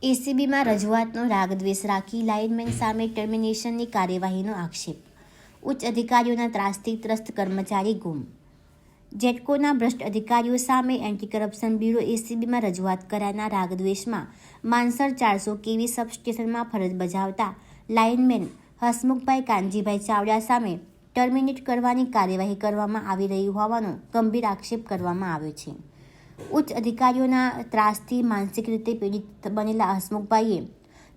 એસીબીમાં રજૂઆતનો રાગદ્વેષ રાખી lineman સામે ટર્મિનેશનની કાર્યવાહીનો આક્ષેપ. ઉચ્ચ અધિકારીઓના ત્રાસથી ત્રસ્ત કર્મચારી ગુમ. જેટકોના ભ્રષ્ટ અધિકારીઓ સામે એન્ટી કરપ્શન બ્યુરો એસીબીમાં રજૂઆત કર્યાના રાગદ્વેષમાં માનસર 400 કેવી સબસ્ટેશનમાં ફરજ બજાવતા લાઇનમેન હસમુખભાઈ કાનજીભાઈ ચાવડા સામે ટર્મિનેટ કરવાની કાર્યવાહી કરવામાં આવી રહી હોવાનો ગંભીર આક્ષેપ કરવામાં આવ્યો છે. ઉચ્ચ અધિકારીઓના ત્રાસથી માનસિક રીતે પીડિત બનેલા હસમુખભાઈએ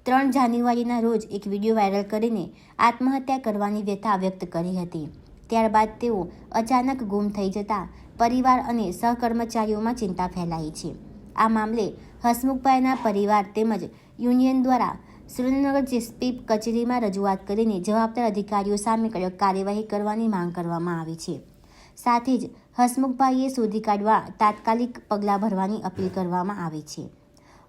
3 જાન્યુઆરીના રોજ એક વિડીયો વાયરલ કરીને આત્મહત્યા કરવાની વ્યથા વ્યક્ત કરી હતી. ત્યારબાદ તેઓ અચાનક ગુમ થઈ જતા પરિવાર અને સહકર્મચારીઓમાં ચિંતા ફેલાઈ છે. આ મામલે હસમુખભાઈના પરિવાર તેમજ યુનિયન દ્વારા સુરેન્દ્રનગર એસપી કચેરીમાં રજૂઆત કરીને જવાબદાર અધિકારીઓ સામે કડક કાર્યવાહી કરવાની માંગ કરવામાં આવી છે. સાથે જ હસમુખભાઈએ શોધી કાઢવા તાત્કાલિક પગલાં ભરવાની અપીલ કરવામાં આવી છે.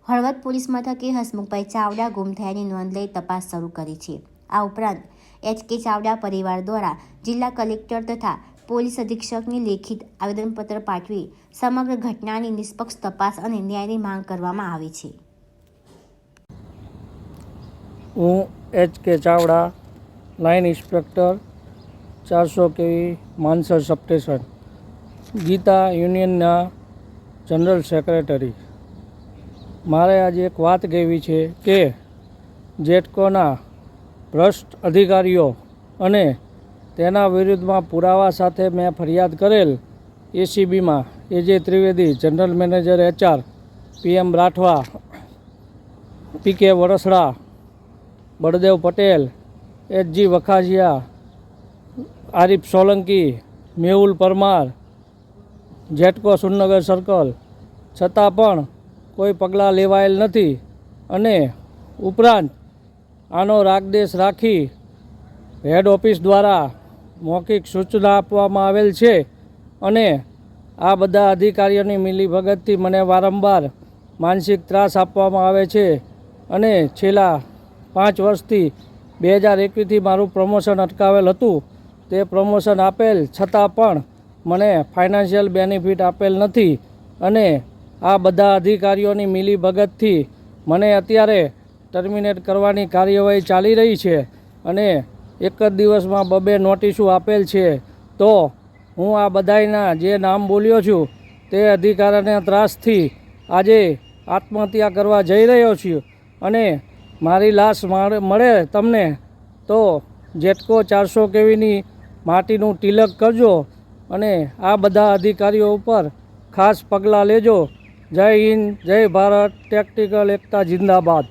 હળવદ પોલીસ મથકે હસમુખભાઈ ચાવડા ગુમ થયાની નોંધ લઈ તપાસ શરૂ કરી છે. આ ઉપરાંત એચ.કે. ચાવડા પરિવાર દ્વારા જિલ્લા કલેક્ટર તથા પોલીસ અધિક્ષકને લેખિત આવેદનપત્ર પાઠવી સમગ્ર ઘટનાની નિષ્પક્ષ તપાસ અને ન્યાયની માંગ કરવામાં આવી છે. હું એચ.કે. ચાવડા, લાઇન ઇન્સ્પેક્ટર 400 કેવી માનસર સબસ્ટેશન, ગીતા યુનિયનના જનરલ સેક્રેટરી. મારે આજે એક વાત કહેવી છે કે જેટકોના ભ્રષ્ટ અધિકારીઓ અને તેના વિરુદ્ધમાં પુરાવા સાથે મેં ફરિયાદ કરેલ એસીબીમાં A J. Trivedi, general manager HR, PM Rathwa, PK Varsada, Baldev Patel, HG Vakhasiya, Arif Solanki, Mehul Parmar, GETCO Surnagar circle, છતાં પણ કોઈ પગલાં લેવાયેલ નથી. અને ઉપરાંત આનો રાગદ્વેષ રાખી હેડ ઓફિસ દ્વારા મૌખિક સૂચના આપવામાં આવેલ છે. અને આ બધા અધિકારીઓની મિલીભગતથી મને વારંવાર માનસિક ત્રાસ આપવામાં આવે છે. અને છેલ્લા 5 વર્ષથી 2021થી મારું પ્રમોશન અટકાવેલ હતું. તે પ્રમોશન આપેલ છતાં પણ મને ફાઇનાન્શિયલ બેનિફિટ આપેલ નથી. અને આ બધા અધિકારીઓની મિલીભગતથી મને અત્યારે ટર્મિનેટ કરવાની કાર્યવાહી ચાલી રહી છે. અને એક જ દિવસમાં 2 નોટિસો આપેલ છે. તો હું આ બધાયના જે નામ બોલ્યો છું તે અધિકારીના ત્રાસથી આજે આત્મહત્યા કરવા જઈ રહ્યો છું. અને મારી લાશ મળે તમને તો જેટકો 400 કેવીની માટીનું તિલક કરજો. અને આ બધા અધિકારીઓ ઉપર ખાસ પગલાં લેજો. જય હિન્દ, જય ભારત, ટેક્ટિકલ એકતા જિંદાબાદ.